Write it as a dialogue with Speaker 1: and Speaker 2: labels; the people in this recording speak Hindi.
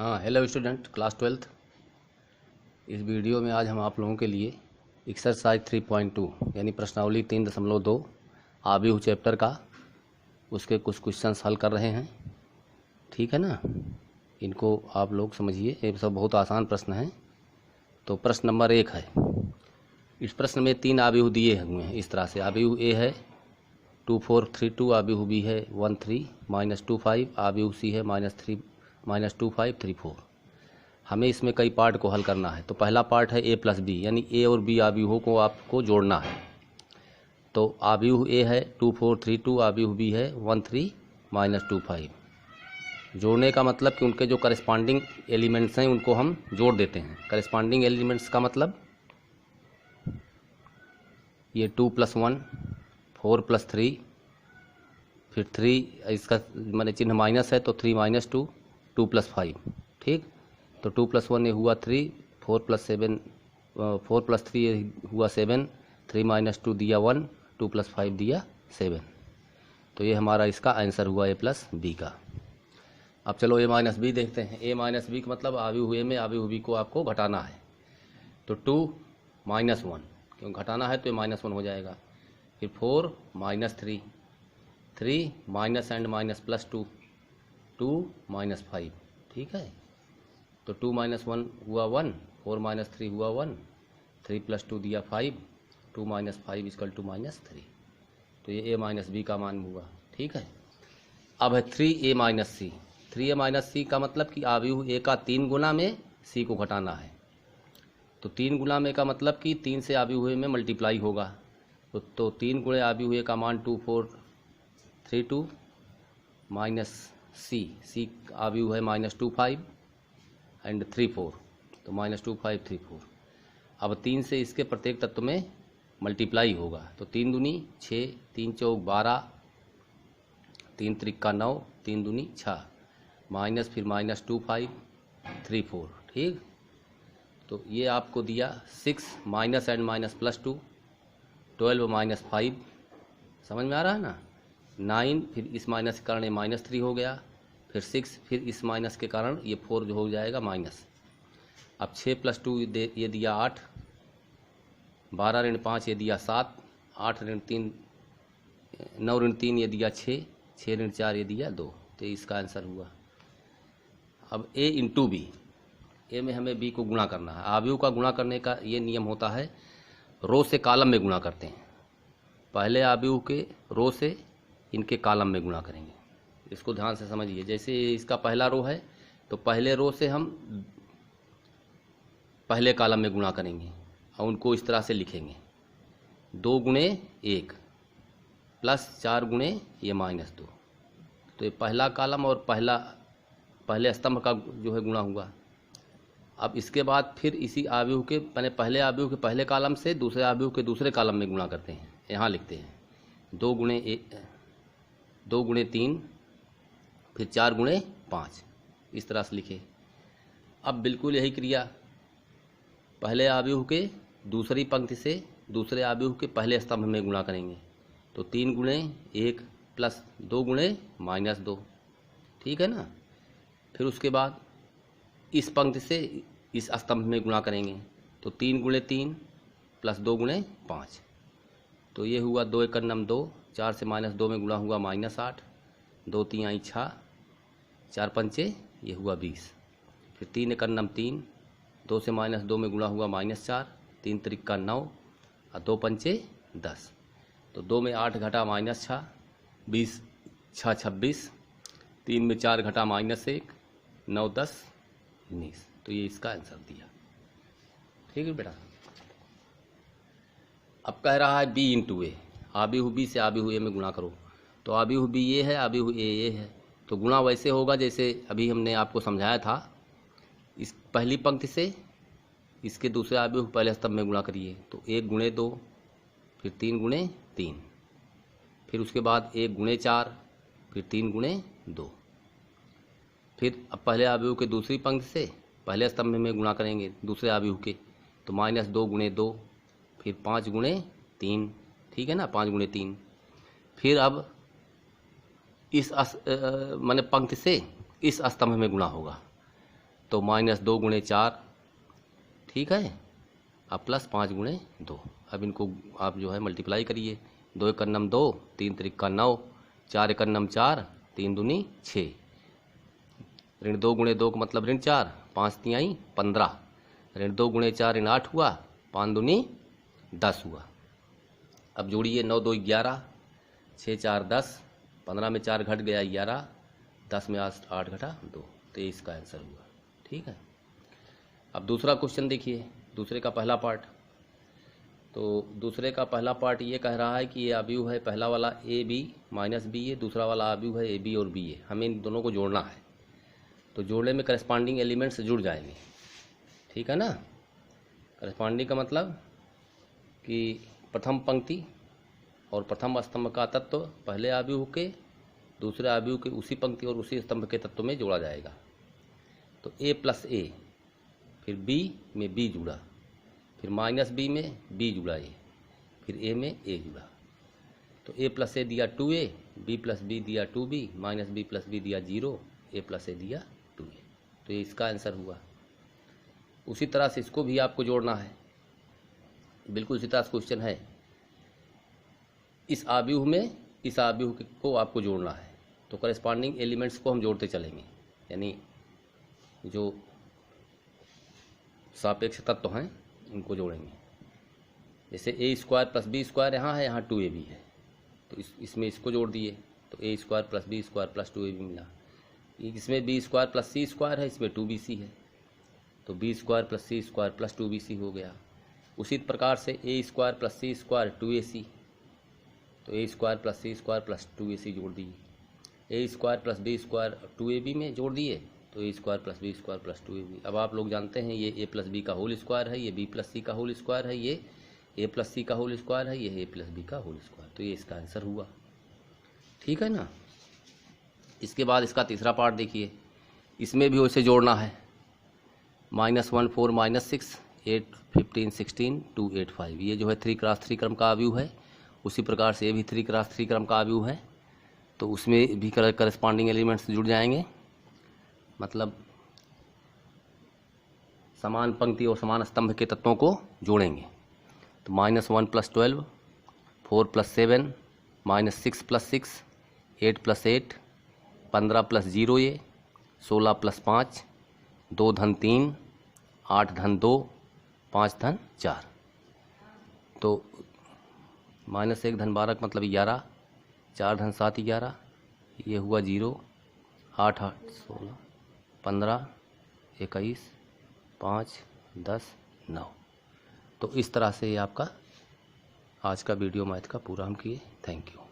Speaker 1: हाँ, हेलो स्टूडेंट क्लास 12th। इस वीडियो में आज हम आप लोगों के लिए एक्सरसाइज 3.2 यानी प्रश्नावली 3.2 आव्यूह चैप्टर का उसके कुछ क्वेश्चंस हल कर रहे हैं। ठीक है ना, इनको आप लोग समझिए, ये सब बहुत आसान प्रश्न हैं। तो प्रश्न नंबर 1 है। इस प्रश्न में 3 आव्यूह दिए हुए हैं। इस तरह से आव्यूह ए है 2 4 3 2, आव्यूह बी है 1 3 -2 5, आव्यूह सी है -2 5 3 4। हमें इसमें कई पार्ट को हल करना है। तो पहला पार्ट है ए प्लस बी, यानी ए और बी आव्यूहों को आपको जोड़ना है। तो आव्यूह ए है 2 4 3 2, आव्यूह बी है 1 3 -2 5। जोड़ने का मतलब कि उनके जो करस्पॉन्डिंग एलिमेंट्स हैं उनको हम जोड़ देते हैं। करस्पॉन्डिंग एलिमेंट्स का मतलब ये 2 + 1, 4 + 3, फिर 3, इसका माने चिन्ह माइनस है तो 3 - 2, 2 + 5। ठीक, तो 2 + 1 ये हुआ 3, 4 + 7, 4 + 3 ये हुआ 7, 3 - 2 दिया 1, 2 + 5 दिया 7। तो ये हमारा इसका आंसर हुआ ए प्लस बी का। अब चलो ए माइनस बी देखते हैं। ए माइनस बी का मतलब आव्यूह ए में आव्यूह बी को आपको घटाना है। तो 2 - 1, क्यों घटाना है तो ये -1 हो जाएगा। फिर 4 - 3, 3 माइनस एंड माइनस प्लस 2, 2 - 5। ठीक है, तो 2 - 1 हुआ 1, 4 - 3 हुआ 1, 3 + 2 दिया 5, 2 - 5 = -3। तो ये ए माइनस बी का मान हुआ। ठीक है, अब है 3a - सी। 3a - सी का मतलब कि आव्यूह ए का 3 गुना में सी को घटाना है। तो 3 गुना में का मतलब कि 3 से आव्यूह ए में मल्टीप्लाई होगा। तो 3 गुणे आव्यूह ए का मान 2 4 3 2 माइनस सी आव्यूह है -2 5 एंड 3 4, तो -2 5 3 4। अब 3 से इसके प्रत्येक तत्व में मल्टीप्लाई होगा। तो 3 दूनी 6, 3 चौक 12, 3 त्रिक्का 9, 3 दूनी 6, माइनस फिर -2 5 3 4। ठीक, तो ये आपको दिया 6 माइनस एंड माइनस प्लस 2, 12 - 5। समझ में आ रहा है ना। 9 फिर इस माइनस के कारण ये -3 हो गया, फिर 6 फिर इस माइनस के कारण ये 4 जो हो जाएगा माइनस। अब 6 + 2 ये दिया 8, 12 - 5 ये दिया 7, 8 - 3 9 - 3 ये दिया 6, 6 - 4 ये दिया 2। तो इसका आंसर हुआ। अब ए इंटू बी, ए में हमें बी को गुणा करना है। आव्यूह का गुणा करने का ये नियम होता है, रो से कॉलम में गुणा करते हैं। पहले आव्यूह के रो से इनके कॉलम में गुणा करेंगे। इसको ध्यान से समझिए। जैसे इसका पहला रो है तो पहले रो से हम पहले कॉलम में गुणा करेंगे और उनको इस तरह से लिखेंगे 2 गुणे 1 प्लस 4 गुणे ये -2। तो ये पहला कॉलम और पहले स्तंभ का जो है गुणा हुआ। अब इसके बाद फिर इसी आव्यूह के पहले आव्यूह के पहले कॉलम से दूसरे आव्यूह के दूसरे कॉलम में गुणा करते हैं। यहाँ लिखते हैं 2 गुणे 3, फिर 4 गुणे 5, इस तरह से लिखे। अब बिल्कुल यही क्रिया पहले आव्यूह के दूसरी पंक्ति से दूसरे आव्यूह के पहले स्तंभ में गुणा करेंगे। तो 3 गुणे 1 प्लस 2 गुणे -2। ठीक है ना। फिर उसके बाद इस पंक्ति से इस स्तंभ में गुणा करेंगे। तो 3 गुणे 3 प्लस 2 गुणे 5। तो ये हुआ 2 × 9 2, 4 से -2 में गुणा हुआ -8, 2 3 आई 6, 4 पंचे ये हुआ 20। फिर 3 × 9 3, 2 से -2 में गुणा हुआ -4, 3 त्रिक्का 9 और 2 पंचे 10। तो 2 में 8 घटा -6, 20 6 26, 3 में 4 घटा -1, 9 10 19। तो ये इसका आंसर दिया। ठीक है बेटा। अब कह रहा है बी इंटू ए, आव्यूह बी से आव्यूह ए में गुणा करो। तो आव्यूह बी ये है, आव्यूह ए ये है। तो गुणा वैसे होगा जैसे अभी हमने आपको समझाया था। इस पहली पंक्ति से इसके दूसरे आव्यूह पहले स्तंभ में गुणा करिए। तो 1 गुणे 2, फिर 3 गुणे 3, फिर उसके बाद 1 गुणे 4, फिर 3 गुणे 2। फिर अब पहले आव्यूह के दूसरी पंक्ति से पहले स्तंभ में गुणा करेंगे दूसरे आव्यूह के। तो -2 गुणे 2, फिर 5 गुणे 3। ठीक है ना, 5 गुणे 3। फिर अब इस माने पंक्ति से इस स्तंभ में गुणा होगा। तो -2 गुणे 4, ठीक है, अब प्लस 5 गुणे 2। अब इनको आप जो है मल्टीप्लाई करिए। 2 एकम नम 2, 3 त्रिका 9, 4 एकम नम 4, 3 दूनी 6, ऋण 2 गुणे 2 का मतलब ऋण 4, 5 तिहाई 15, ऋण 2 गुणे 4 ऋण 8 हुआ, 5 दूनी 10 हुआ। अब जोड़िए 9 2 11, 6 4 10, 15 में 4 घट गया 11, 10 में 8 घटा 2, तो ये इसका आंसर हुआ। ठीक है। अब दूसरा क्वेश्चन देखिए, दूसरे का पहला पार्ट। तो दूसरे का पहला पार्ट ये कह रहा है कि ये अवयव है, पहला वाला ए बी माइनस बी ए, दूसरा वाला अवयव है ए बी और बी ए। हमें इन दोनों को जोड़ना है। तो जोड़ने में करस्पॉन्डिंग एलिमेंट्स जुड़ जाएंगे, ठीक है ना। करस्पॉन्डिंग का मतलब कि प्रथम पंक्ति और प्रथम स्तंभ का तत्व पहले अवयव के दूसरे अवयव के उसी पंक्ति और उसी स्तंभ के तत्व में जोड़ा जाएगा। तो ए प्लस ए, फिर बी में बी जुड़ा, फिर माइनस बी में बी जुड़ा ए, फिर ए में ए जुड़ा। तो ए प्लस ए दिया 2a, बी प्लस बी दिया 2b, minus B plus B दिया 0, ए प्लस ए दिया 2a। तो ये इसका आंसर हुआ। उसी तरह से इसको भी आपको जोड़ना है, बिल्कुल उसी तरह से क्वेश्चन है। इस आव्यूह में इस आव्यूह को आपको जोड़ना है। तो करस्पॉन्डिंग एलिमेंट्स को हम जोड़ते चलेंगे, यानी जो सापेक्ष तत्व हैं इनको जोड़ेंगे। जैसे ए स्क्वायर प्लस बी स्क्वायर यहाँ है, यहाँ 2ab है, तो इसमें इसको जोड़ दिए, तो A square plus B square plus 2ab मिला। इसमें B square plus C square है, इसमें 2bc है, तो B square plus C square plus 2bc हो गया। उसी प्रकार से A square plus C square 2ac, तो A square plus C square plus 2ac जोड़ दिए। A square plus B square 2ab में जोड़ दिए, तो A square plus B square plus 2ab। अब आप लोग जानते हैं ये ए प्लस बी का होल स्क्वायर है, ये बी प्लस सी का होल स्क्वायर है, ये ए प्लस सी का होल स्क्वायर है, ये ए प्लस बी का होल स्क्वायर। तो ये इसका आंसर हुआ, ठीक है ना। इसके बाद इसका तीसरा पार्ट देखिए, इसमें भी वैसे जोड़ना है। -1 4 -6 8 15 16 2 8 5, ये जो है 3x3 क्रम का अवयव है। उसी प्रकार से ये भी 3x3 क्रम का अवयव है, तो उसमें भी करस्पॉन्डिंग एलिमेंट्स जुड़ जाएंगे, मतलब समान पंक्ति और समान स्तंभ के तत्वों को जोड़ेंगे। तो -1 + 12, 4 + 7, -6 + 6, 8 + 8, 15 + 0 ये, 16 + 5, 2 धन 3, 8 धन 2, 5 धन 4। तो -1 धन 12 का मतलब 11, 4 धन 7 11, ये हुआ 0, 8 8 16, 15 21 5 10 9। तो इस तरह से ये आपका आज का वीडियो मैथ का पूरा हम किए। Thank you.